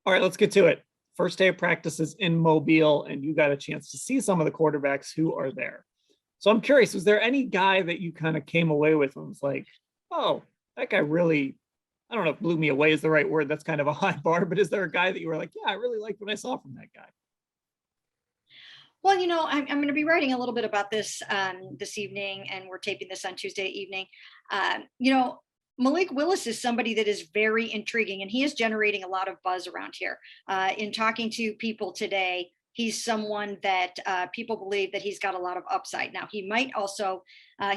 All right, let's get to it. First day of practices in Mobile, and you got a chance to see some of the quarterbacks who are there. So I'm curious, was there any guy that you kind of came away with and was like, oh, that guy really, I don't know if blew me away is the right word. That's kind of a high bar, but is there a guy that you were like, yeah, I really liked what I saw from that guy? Well, I'm going to be writing a little bit about this this evening, and we're taping this on Tuesday evening. Malik Willis is somebody that is very intriguing, and he is generating a lot of buzz around here. In talking to people today, he's someone that people believe that he's got a lot of upside. Now, he might also,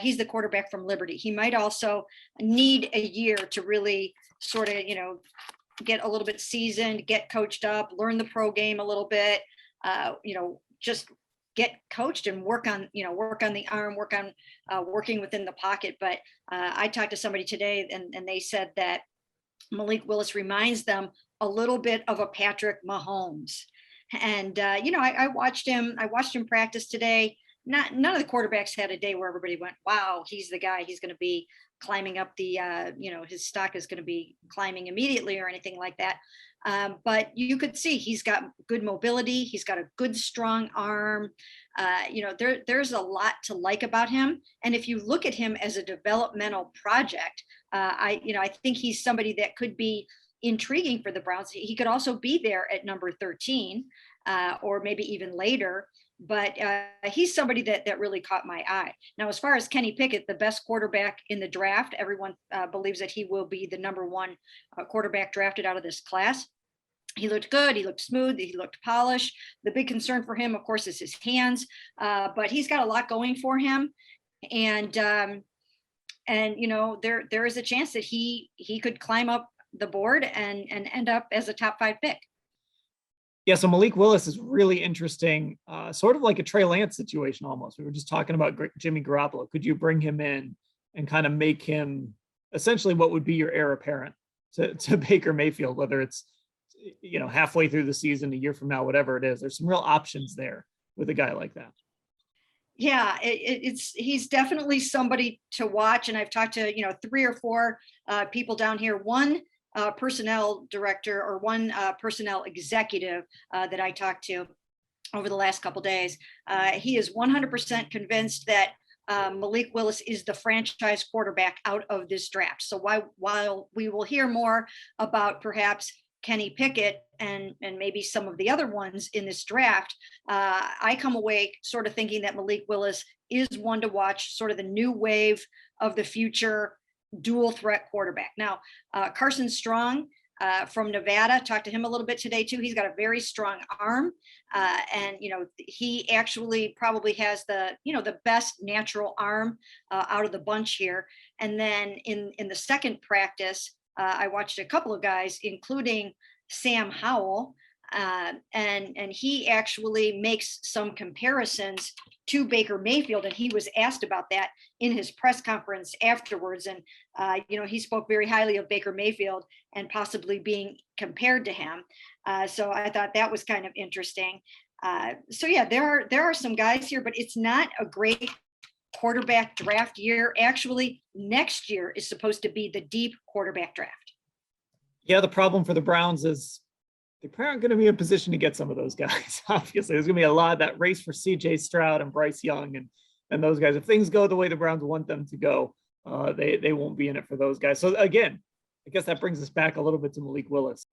he's the quarterback from Liberty. He might also need a year to really sort of, get a little bit seasoned, get coached up, learn the pro game a little bit. Just get coached and work on the arm, work on working within the pocket. But I talked to somebody today, and they said that Malik Willis reminds them a little bit of a Patrick Mahomes. And I watched him practice today. None of the quarterbacks had a day where everybody went, wow, he's the guy. He's going to be climbing up the his stock is going to be climbing immediately or anything like that. But you could see he's got good mobility. He's got a good, strong arm. There's a lot to like about him. And if you look at him as a developmental project, I think he's somebody that could be intriguing for the Browns. He could also be there at number 13 or maybe even later. But he's somebody that really caught my eye. Now, as far as Kenny Pickett, the best quarterback in the draft, everyone believes that he will be the number one quarterback drafted out of this class. He looked good. He looked smooth. He looked polished. The big concern for him, of course, is his hands. But he's got a lot going for him. And there is a chance that he could climb up the board and end up as a top 5 pick. Yeah, so Malik Willis is really interesting, sort of like a Trey Lance situation almost. We were just talking about Jimmy Garoppolo. Could you bring him in and kind of make him essentially what would be your heir apparent to Baker Mayfield, whether it's, halfway through the season, a year from now, whatever it is? There's some real options there with a guy like that. Yeah, he's definitely somebody to watch. And I've talked to, 3 or 4 people down here. One personnel director or one personnel executive that I talked to over the last couple of days. He is 100% convinced that Malik Willis is the franchise quarterback out of this draft. So while we will hear more about perhaps Kenny Pickett and maybe some of the other ones in this draft, I come away sort of thinking that Malik Willis is one to watch, sort of the new wave of the future dual threat quarterback. Now, Carson Strong from Nevada, talked to him a little bit today too. He's got a very strong arm. And he actually probably has the best natural arm out of the bunch here. And then in the second practice, I watched a couple of guys, including Sam Howell, and he actually makes some comparisons to Baker Mayfield, and he was asked about that in his press conference afterwards. And he spoke very highly of Baker Mayfield and possibly being compared to him. So I thought that was kind of interesting. So yeah, there are some guys here, but it's not a great quarterback draft year. Actually, next year is supposed to be the deep quarterback draft. Yeah, the problem for the Browns is they're probably going to be in a position to get some of those guys. Obviously, there's going to be a lot of that race for CJ Stroud and Bryce Young and those guys. If things go the way the Browns want them to go, they won't be in it for those guys. So again, I guess that brings us back a little bit to Malik Willis.